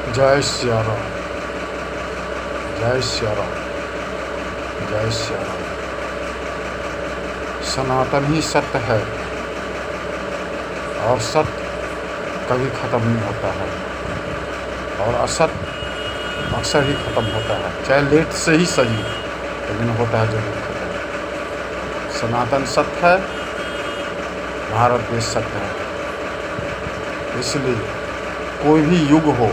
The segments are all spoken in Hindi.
जय सिया राम। जय सिया राम। जय सिया राम। सनातन ही सत्य है और सत्य कभी ख़त्म नहीं होता है और असत्य अक्सर ही ख़त्म होता है, चाहे लेट से ही सही, लेकिन होता है जरूर ख़त्म। सनातन सत्य है, भारत देश सत्य है। इसलिए कोई भी युग हो,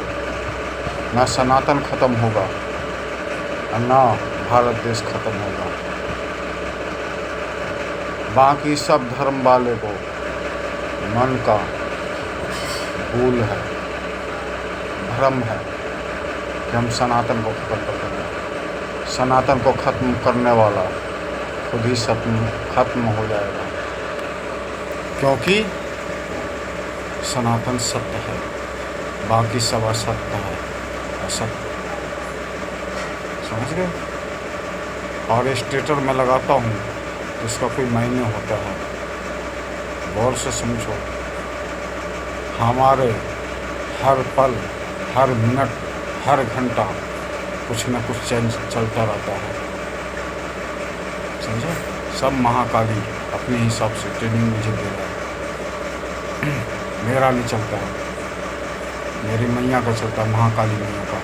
ना सनातन ख़त्म होगा और ना भारत देश ख़त्म होगा। बाकी सब धर्म वाले को मन का भूल है, भ्रम है कि हम सनातन को ख़त्म कर देंगे। सनातन को ख़त्म करने वाला खुद ही ख़त्म हो जाएगा, क्योंकि सनातन सत्य है, बाकी सब असत्य है, असत्य। समझ गए? और स्टेटर में लगाता हूँ तो इसका कोई मायने होता है, गौर से समझो। हमारे हर पल, हर मिनट, हर घंटा कुछ न कुछ चेंज चलता रहता है, समझे? सब महाकाली अपने हिसाब से ट्रेनिंग मुझे दे रहा है। मेरा नहीं चलता है, मेरी मैया का चलता है, महाकाली मैया का।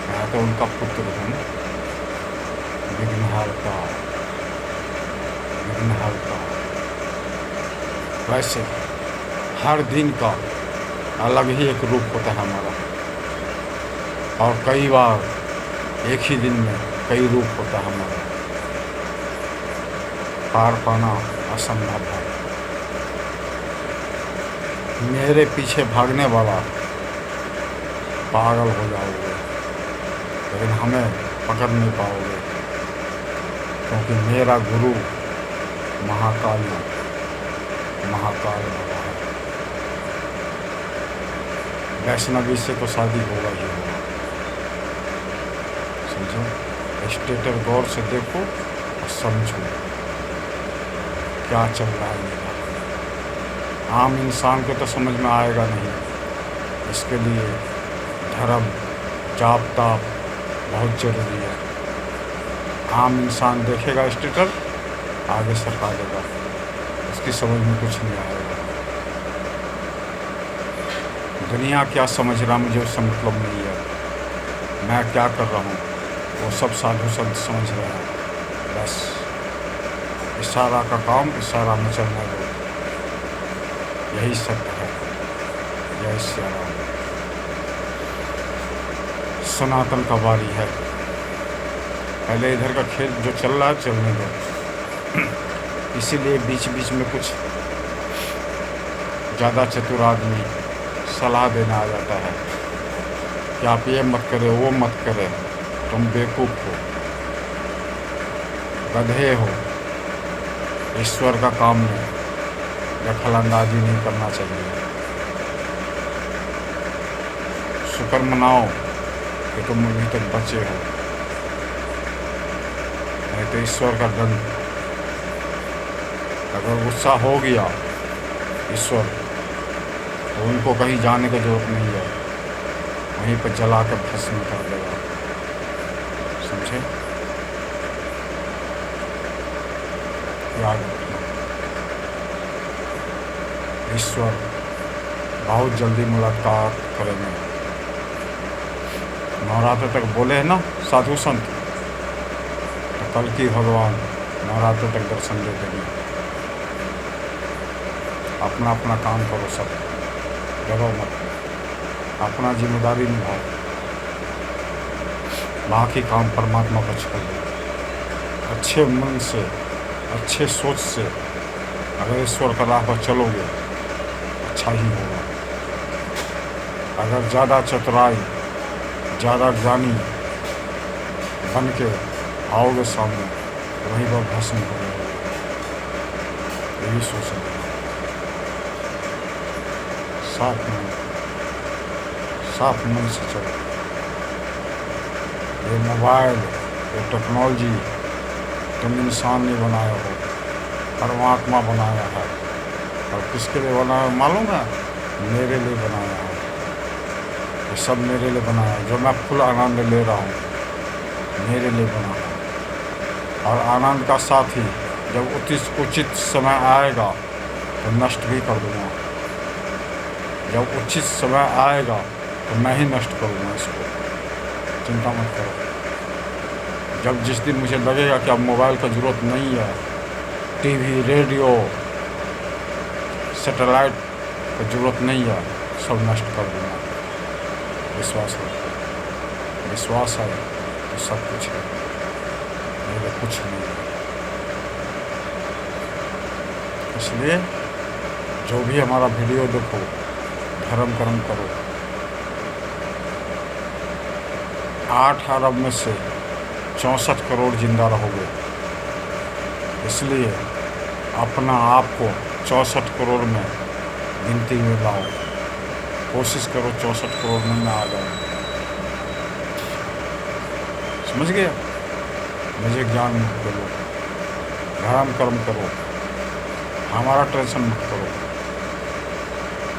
मैं तो उनका पुत्र हूँ, विघ्नहर्ता, विघ्नहर्ता। वैसे हर दिन का अलग ही एक रूप होता है हमारा, और कई बार एक ही दिन में कई रूप होता है हमारा। पार पाना असंभव है। मेरे पीछे भागने वाला पागल हो जाओगे, लेकिन हमें पकड़ नहीं पाओगे, क्योंकि मेरा गुरु महाकाल बाबा है। वैष्णवी से तो शादी होगा ही होगा, समझो? स्टेटर गौर से देखो और समझो क्या चल रहा है मेरा। आम इंसान को तो समझ में आएगा नहीं, इसके लिए धर्म जाप ताप बहुत ज़रूरी है। आम इंसान देखेगा स्टेटर, आगे सरका देगा, उसकी समझ में कुछ नहीं आएगा। दुनिया क्या समझ रहा मुझे उससे मतलब नहीं है, मैं क्या कर रहा हूँ वो सब साधु संत समझ रहे हैं। बस इशारा का काम इशारा में चलने दो, यही सत्य है। जय श्री राम। सनातन का बारी है, पहले इधर का खेल जो चल रहा है चलने दो। इसीलिए बीच बीच में कुछ ज़्यादा चतुर आदमी सलाह देना आ जाता है कि आप ये मत करें, वो मत करें, तुम बेवकूफ़ हो, गधे हो, ईश्वर का काम में दखलंदाजी नहीं करना चाहिए। शुक्र मनाओ कि तुम अभी तक बचे हो, नहीं तो ईश्वर का दंड। अगर गुस्सा हो गया ईश्वर, तो उनको कहीं जाने की जरूरत नहीं है, वहीं पर जला कर भस्म कर देगा, समझे? याद रखना, ईश्वर बहुत जल्दी मुलाकात करेंगे। नवरात्र तक बोले हैं ना साधु संत, तो कल की भगवान नवरात्र तक दर्शन दे देंगे। अपना अपना काम करो, सब डरो मत, अपना जिम्मेदारी निभाओ, बाकी काम परमात्मा को छोड़ दो। अच्छे मन से, अच्छे सोच से अगर ईश्वर का राह पर चलोगे, अच्छा ही होगा। अगर ज़्यादा चतुराई, ज़्यादा ज्ञानी बन के आओगे सामने, तो वहीं पर भस्म हो जाओगे। यही सोचना, साफ मन से चलो। ये मोबाइल, ये टेक्नोलॉजी तुम इंसान ने बनाया हो, परमात्मा बनाया है। और किसके लिए बनाया मालूम है? मेरे लिए बनाया है। ये सब मेरे लिए बना है, जो मैं फुल आनंद ले रहा हूँ मेरे लिए बना है। और आनंद का साथ ही जब उचित समय आएगा तो नष्ट भी कर दूँगा। जब उचित समय आएगा तो मैं ही नष्ट करूँगा इसको, चिंता मत करो। जब जिस दिन मुझे लगेगा कि अब मोबाइल का ज़रूरत नहीं है, टीवी, रेडियो, सैटेलाइट का ज़रूरत नहीं है, सब नष्ट कर दूँगा। विश्वास है तो सब कुछ है, मेरे कुछ नहीं है। इसलिए जो भी हमारा वीडियो देखो, धर्म कर्म करो। 8 अरब में से 64 करोड़ जिंदा रहोगे, इसलिए अपना आप को 64 करोड़ में गिनती में लाओ। कोशिश करो 64 करोड़ में ना आ जाओ। समझ गए? मुझे ज्ञान मत दो, धर्म कर्म करो, हमारा टेंशन मत करो।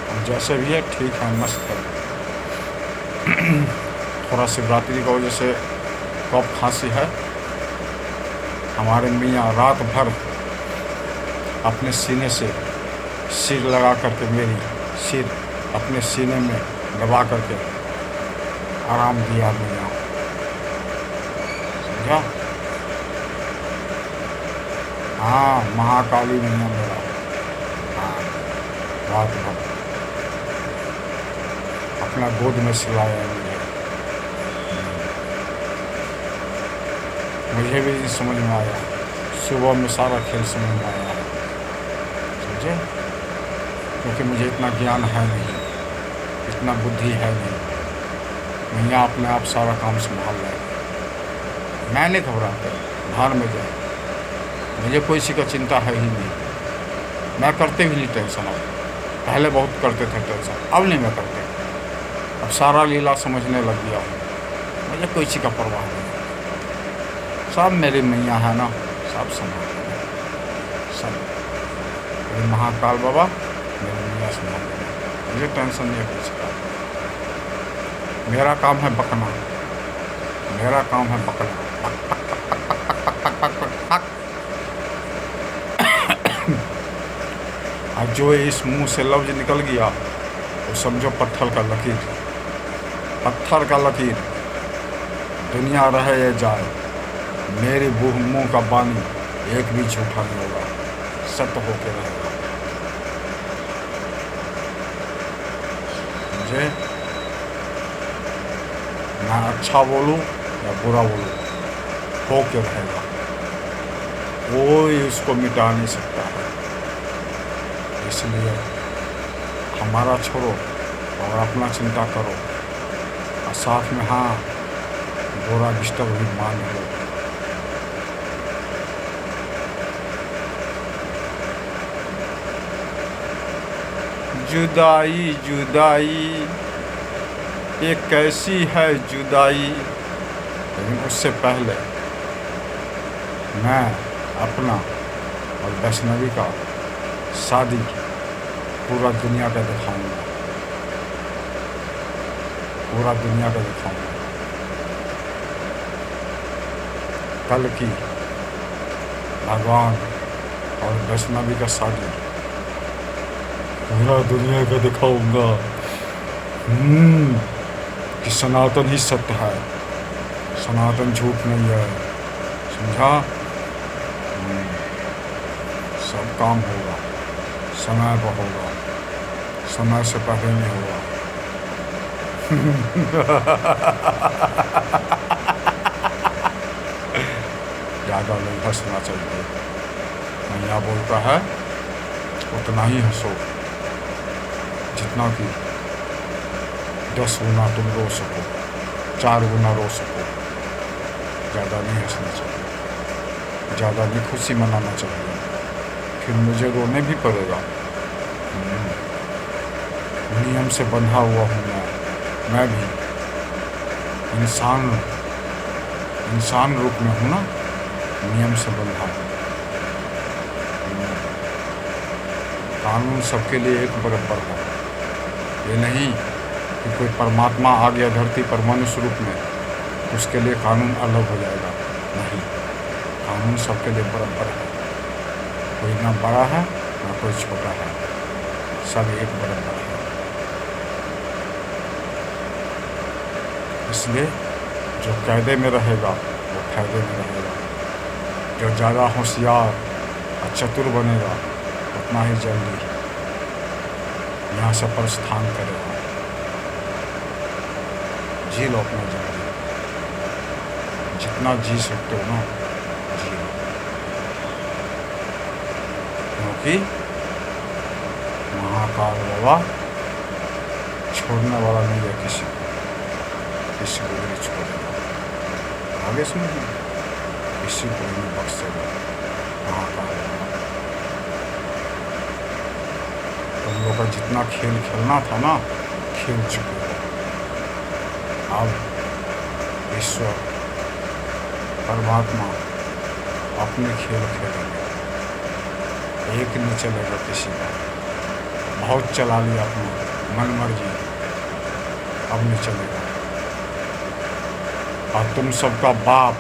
हम जैसे भी है ठीक है, मस्त करो। थोड़ा शिवरात्रि की वजह से कफ खांसी है। हमारे मियाँ रात भर अपने सीने से सिर लगा करके, मेरी सिर अपने सीने में दबा करके आराम दिया मियाँ, समझा? हाँ, महाकाली मियाँ मेरा, हाँ, रात भर अपना गोद में सिलाया मुझे भी समझ में आया। सुबह में सारा खेल समझ में आया, समझे? क्योंकि मुझे इतना ज्ञान है नहीं, इतना बुद्धि है नहीं। मैया अपने आप सारा काम संभाल रहा है। मैं नहीं घबराता, भार में जाए, मुझे कोई सी का चिंता है ही नहीं। मैं करते भी नहीं टेंशन। अब पहले बहुत करते थे टेंशन, अब नहीं मैं करते। अब सारा लीला समझने लग गया हूँ, मुझे कोई सी का परवाह नहीं। सब मेरी मैया है ना, सब संभाल सब। मेरे महाकाल बाबा मेरी मैया संभाल, मुझे टेंशन नहीं है कुछ का। मेरा काम है बकना, मेरा काम है बकना। और जो इस मुंह से लफ्ज निकल गया तो समझो पत्थर का लकीर, पत्थर का लकीर। दुनिया रहे या जाए, मेरे मुंह का बानी एक भी झूठा नहीं होगा, सत्य होके रहेगा। मुझे मैं अच्छा बोलूं या बुरा बोलूं, होके रहेगा। कोई उसको मिटा नहीं सकता है। इसलिए हमारा छोड़ो और अपना चिंता करो। और साथ में हाँ, बुरा डिस्टर्ब भी मान लो। जुदाई जुदाई ये कैसी है जुदाई। लेकिन उससे पहले मैं अपना और वैष्णवी का शादी पूरा दुनिया का दिखाऊंगा, पूरा दुनिया का दिखाऊंगा। कल की भगवान और वैष्णवी का शादी पूरा दुनिया का दिखाऊंगा कि सनातन ही सत्य है, सनातन झूठ नहीं है, समझा? सब काम होगा, समय पर होगा, समय से पहले नहीं होगा। ज़्यादा नहीं हंसना चाहिए। मैया बोलता है उतना ही हंसो जितना कि 10 गुना तुम रो सको, 4 गुना रो सको। ज़्यादा नहीं हंसना चाहिए, ज़्यादा नहीं खुशी मनाना चाहिए, फिर मुझे रोने भी पड़ेगा। नियम से बंधा हुआ हूँ मैं भी इंसान रूप में हूँ ना, नियम से बंधा। कानून सबके लिए एक बराबर है। ये नहीं कि कोई परमात्मा आ गया धरती पर मनुष्य रूप में, तो उसके लिए कानून अलग हो जाएगा। नहीं, कानून सबके लिए बराबर है। कोई ना बड़ा है ना कोई छोटा है, सब एक बराबर है। इसलिए जो कायदे में रहेगा वो फायदे में रहेगा। जो ज़्यादा होशियार और चतुर बनेगा उतना ही जल्दी यहाँ से प्रस्थान करेगा। जी लो अपना जिंदगी, जितना जी सकते हो ना जी लो, क्योंकि महाकाल बाबा छोड़ने वाला नहीं है किसी को नहीं छोड़ेगा। आगे सुनिए, किसी को नहीं बख्शेगा महाकाल बाबा। तुम लोग का जितना खेल खेलना था ना, खेल चुके हो। अब ईश्वर परमात्मा अपने खेल खेलेंगे, एक नहीं चलेगा किसी का। बहुत चला लिया अपना मन मर्जी, अब नहीं चलेगा। और तुम सबका बाप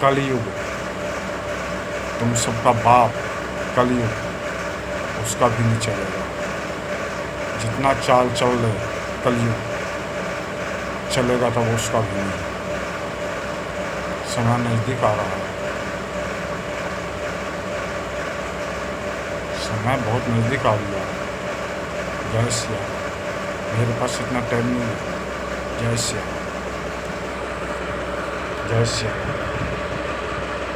कलयुग, तुम सबका बाप कलयुग, उसका भी नहीं चलेगा। जितना चाल चल ले कलयुग चलेगा तब उसका भी नहीं। समय नज़दीक आ रहा है, समय बहुत नज़दीक आ गया। जय श्री राम। मेरे पास इतना टाइम नहीं है। जय श्री राम, जय श्री राम।